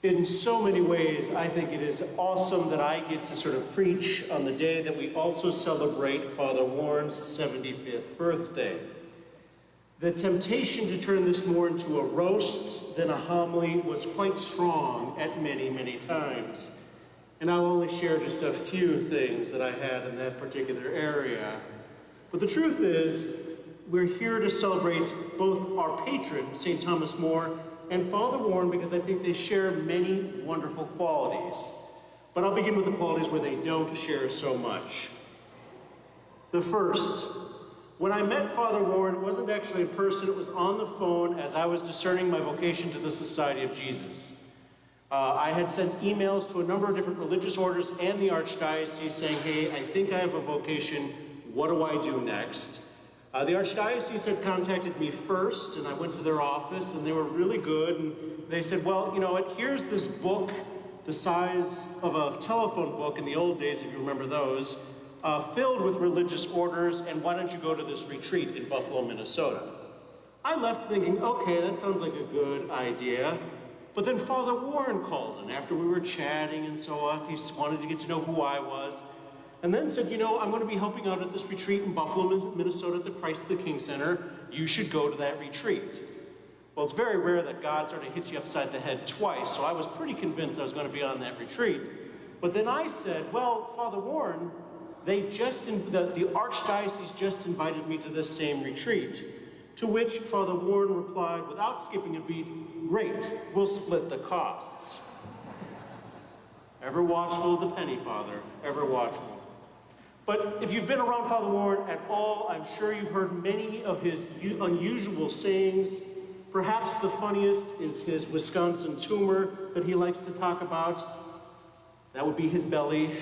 In so many ways, I think it is awesome that I get to sort of preach on the day that we also celebrate Father Warren's 75th birthday. The temptation to turn this more into a roast than a homily was quite strong at many, many times. And I'll only share just a few things that I had in that particular area. But the truth is, we're here to celebrate both our patron, St. Thomas More, and Father Warren because I think they share many wonderful qualities. But I'll begin with the qualities where they don't share so much. The first, when I met Father Warren, it wasn't actually in person, it was on the phone as I was discerning my vocation to the Society of Jesus. I had sent emails to a number of different religious orders and the Archdiocese saying, hey, I think I have a vocation, what do I do next? The Archdiocese had contacted me first, and I went to their office, and they were really good, and they said, well, you know what, here's this book, the size of a telephone book in the old days, if you remember those, filled with religious orders, and why don't you go to this retreat in Buffalo, Minnesota? I left thinking, okay, that sounds like a good idea, but then Father Warren called, and after we were chatting and so on, he wanted to get to know who I was, and then said, you know, I'm going to be helping out at this retreat in Buffalo, Minnesota at the Christ the King Center. You should go to that retreat. Well, it's very rare that God sort of hits you upside the head twice, so I was pretty convinced I was going to be on that retreat. But then I said, well, Father Warren, the Archdiocese just invited me to this same retreat. To which Father Warren replied, without skipping a beat, great, we'll split the costs. Ever watchful of the penny, Father, ever watchful. But if you've been around Father Warren at all, I'm sure you've heard many of his unusual sayings. Perhaps the funniest is his Wisconsin tumor that he likes to talk about. That would be his belly.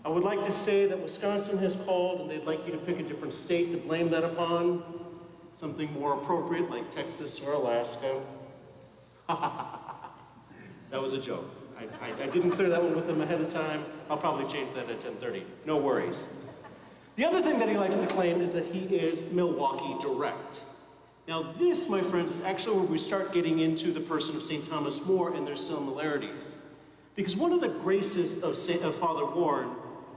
I would like to say that Wisconsin has called and they'd like you to pick a different state to blame that upon. Something more appropriate like Texas or Alaska. That was a joke. I didn't clear that one with him ahead of time. I'll probably change that at 10:30. No worries. The other thing that he likes to claim is that he is Milwaukee direct. Now this, my friends, is actually where we start getting into the person of St. Thomas More and their similarities. Because one of the graces of Father Warren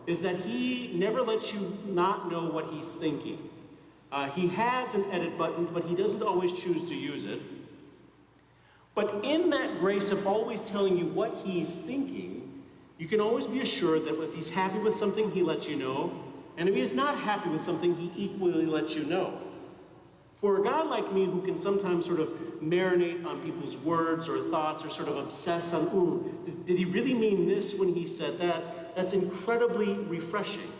is that he never lets you not know what he's thinking. He has an edit button, but he doesn't always choose to use it. But in that grace of always telling you what he's thinking, you can always be assured that if he's happy with something, he lets you know, and if he's not happy with something, he equally lets you know. For a guy like me who can sometimes sort of marinate on people's words or thoughts or sort of obsess on, ooh, did he really mean this when he said that? That's incredibly refreshing.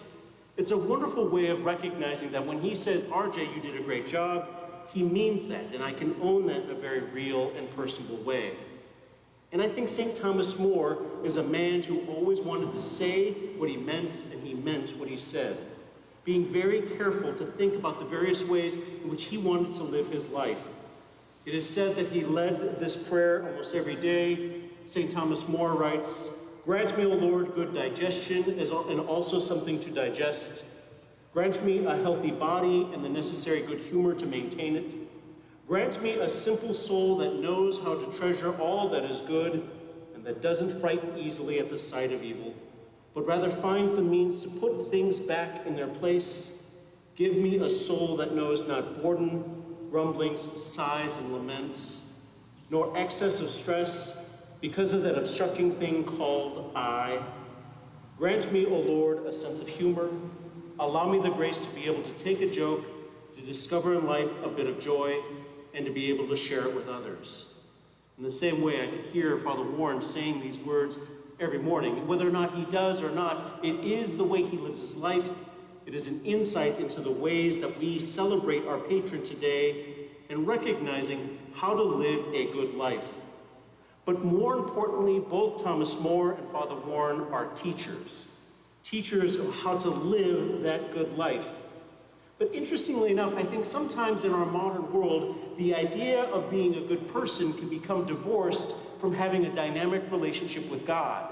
It's a wonderful way of recognizing that when he says, RJ, you did a great job, he means that, and I can own that in a very real and personable way. And I think St. Thomas More is a man who always wanted to say what he meant, and he meant what he said, being very careful to think about the various ways in which he wanted to live his life. It is said that he led this prayer almost every day. St. Thomas More writes, grant me, O Lord, good digestion and also something to digest. Grant me a healthy body and the necessary good humor to maintain it. Grant me a simple soul that knows how to treasure all that is good and that doesn't frighten easily at the sight of evil, but rather finds the means to put things back in their place. Give me a soul that knows not boredom, grumblings, sighs, and laments, nor excess of stress because of that obstructing thing called I. Grant me, O Lord, a sense of humor. Allow me the grace to be able to take a joke, to discover in life a bit of joy, and to be able to share it with others. In the same way, I could hear Father Warren saying these words every morning. Whether or not he does or not, it is the way he lives his life. It is an insight into the ways that we celebrate our patron today and recognizing how to live a good life. But more importantly, both Thomas More and Father Warren are teachers of how to live that good life. But interestingly enough, I think sometimes in our modern world, the idea of being a good person can become divorced from having a dynamic relationship with God.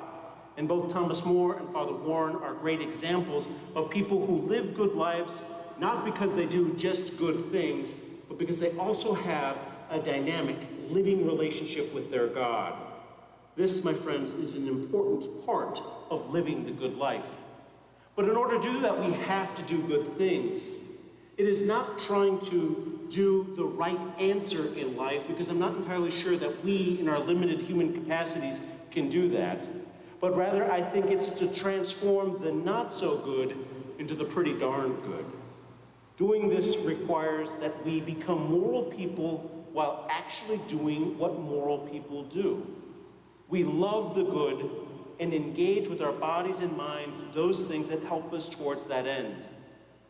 And both Thomas More and Father Warren are great examples of people who live good lives, not because they do just good things, but because they also have a dynamic living relationship with their God. This, my friends, is an important part of living the good life. But in order to do that, we have to do good things. It is not trying to do the right answer in life, because I'm not entirely sure that we, in our limited human capacities, can do that. But rather, I think it's to transform the not so good into the pretty darn good. Doing this requires that we become moral people while actually doing what moral people do. We love the good and engage with our bodies and minds those things that help us towards that end.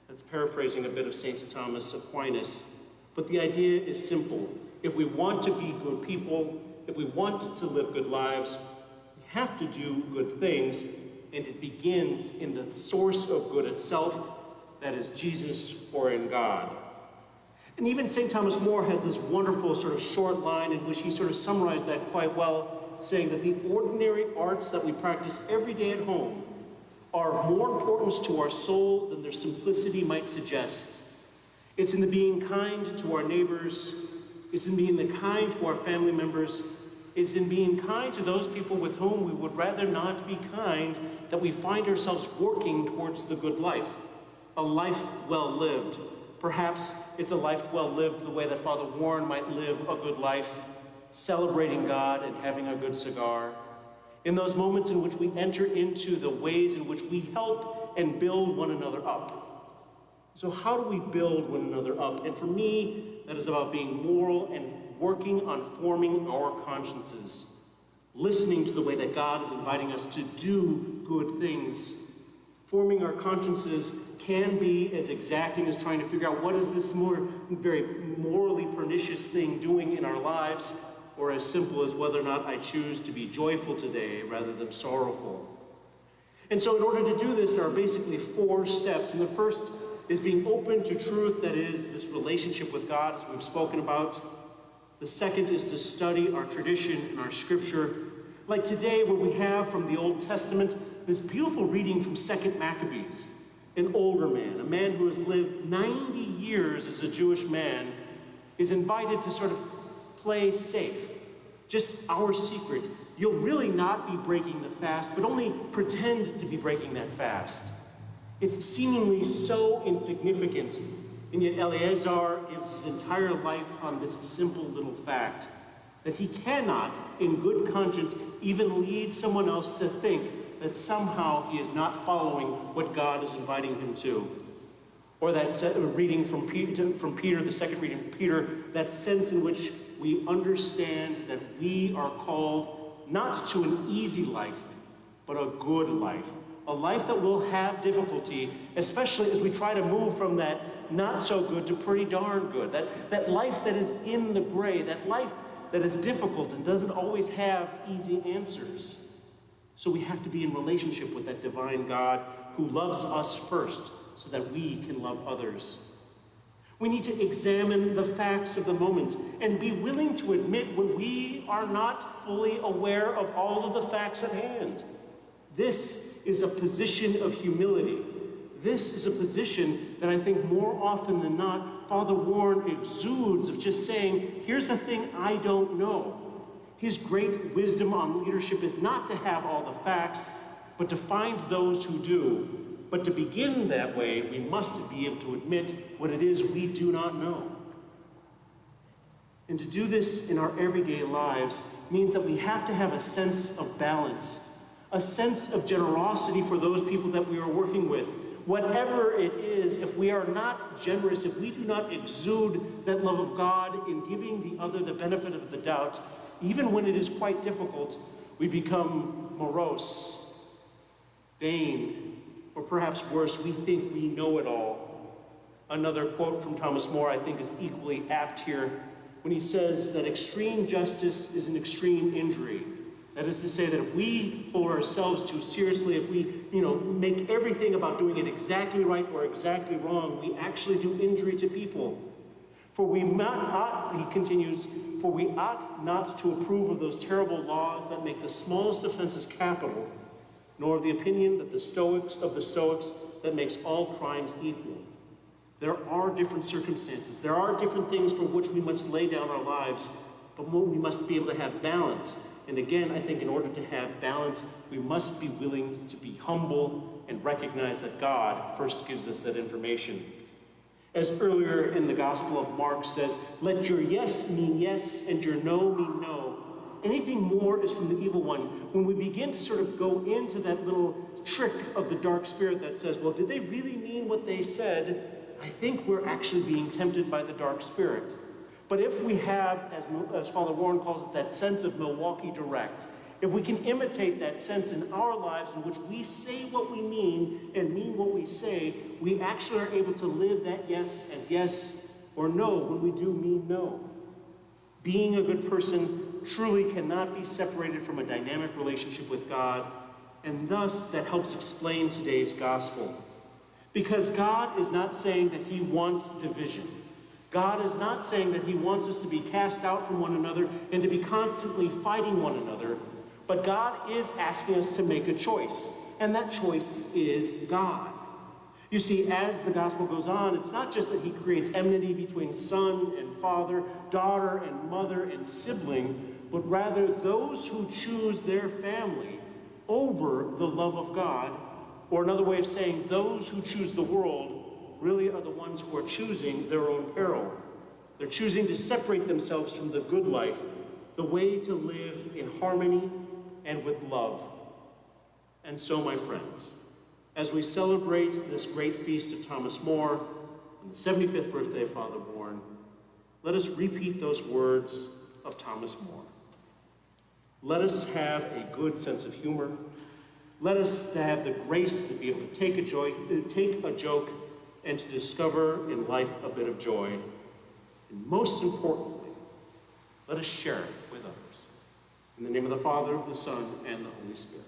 That's paraphrasing a bit of St. Thomas Aquinas, but the idea is simple. If we want to be good people, if we want to live good lives, we have to do good things, and it begins in the source of good itself, that is Jesus or in God. And even St. Thomas More has this wonderful sort of short line in which he sort of summarized that quite well, saying that the ordinary arts that we practice every day at home are of more importance to our soul than their simplicity might suggest. It's in the being kind to our neighbors, it's in being the kind to our family members, it's in being kind to those people with whom we would rather not be kind that we find ourselves working towards the good life, a life well lived. Perhaps it's a life well lived the way that Father Warren might live a good life, celebrating God and having a good cigar. In those moments in which we enter into the ways in which we help and build one another up. So how do we build one another up? And for me, that is about being moral and working on forming our consciences, listening to the way that God is inviting us to do good things. Forming our consciences can be as exacting as trying to figure out what is this very morally pernicious thing doing in our lives, or as simple as whether or not I choose to be joyful today rather than sorrowful. And so in order to do this, there are basically 4 steps. And the first is being open to truth, that is, this relationship with God, as we've spoken about. The second is to study our tradition and our scripture. Like today, where we have from the Old Testament this beautiful reading from 2 Maccabees, an older man, a man who has lived 90 years as a Jewish man, is invited to sort of play safe. Just our secret. You'll really not be breaking the fast, but only pretend to be breaking that fast. It's seemingly so insignificant, and yet Eleazar gives his entire life on this simple little fact, that he cannot, in good conscience, even lead someone else to think that somehow he is not following what God is inviting him to. Or that reading from Peter, the second reading from Peter, that sense in which we understand that we are called not to an easy life, but a good life. A life that will have difficulty, especially as we try to move from that not so good to pretty darn good. That life that is in the gray, that life that is difficult and doesn't always have easy answers. So we have to be in relationship with that divine God who loves us first so that we can love others. We need to examine the facts of the moment and be willing to admit when we are not fully aware of all of the facts at hand. This is a position of humility. This is a position that I think more often than not, Father Warren exudes of just saying, here's a thing I don't know. His great wisdom on leadership is not to have all the facts, but to find those who do. But to begin that way, we must be able to admit what it is we do not know. And to do this in our everyday lives means that we have to have a sense of balance, a sense of generosity for those people that we are working with. Whatever it is, if we are not generous, if we do not exude that love of God in giving the other the benefit of the doubt, even when it is quite difficult, we become morose, vain, or perhaps worse, we think we know it all. Another quote from Thomas More I think is equally apt here when he says that extreme justice is an extreme injury. That is to say that if we hold ourselves too seriously, if we make everything about doing it exactly right or exactly wrong, we actually do injury to people. For we ought, he continues, for we ought not to approve of those terrible laws that make the smallest offenses capital, nor of the opinion that the Stoics that makes all crimes equal. There are different circumstances. There are different things for which we must lay down our lives, but we must be able to have balance And again, I think in order to have balance, we must be willing to be humble and recognize that God first gives us that information. As earlier in the Gospel of Mark says, let your yes mean yes and your no mean no. Anything more is from the evil one. When we begin to sort of go into that little trick of the dark spirit that says, well, did they really mean what they said? I think we're actually being tempted by the dark spirit. But if we have, as Father Warren calls it, that sense of Milwaukee direct, if we can imitate that sense in our lives in which we say what we mean and mean what we say, we actually are able to live that yes as yes or no when we do mean no. Being a good person truly cannot be separated from a dynamic relationship with God, and thus that helps explain today's gospel. Because God is not saying that he wants division. God is not saying that he wants us to be cast out from one another and to be constantly fighting one another, but God is asking us to make a choice, and that choice is God. You see, as the gospel goes on, it's not just that he creates enmity between son and father, daughter and mother and sibling, but rather those who choose their family over the love of God, or another way of saying, those who choose the world really are the ones who are choosing their own peril. They're choosing to separate themselves from the good life, the way to live in harmony and with love. And so, my friends, as we celebrate this great feast of Thomas More, on the 75th birthday of Father Warren, let us repeat those words of Thomas More. Let us have a good sense of humor. Let us have the grace to be able to take a joke and to discover in life a bit of joy. And most importantly, let us share it with others. In the name of the Father, the Son, and the Holy Spirit.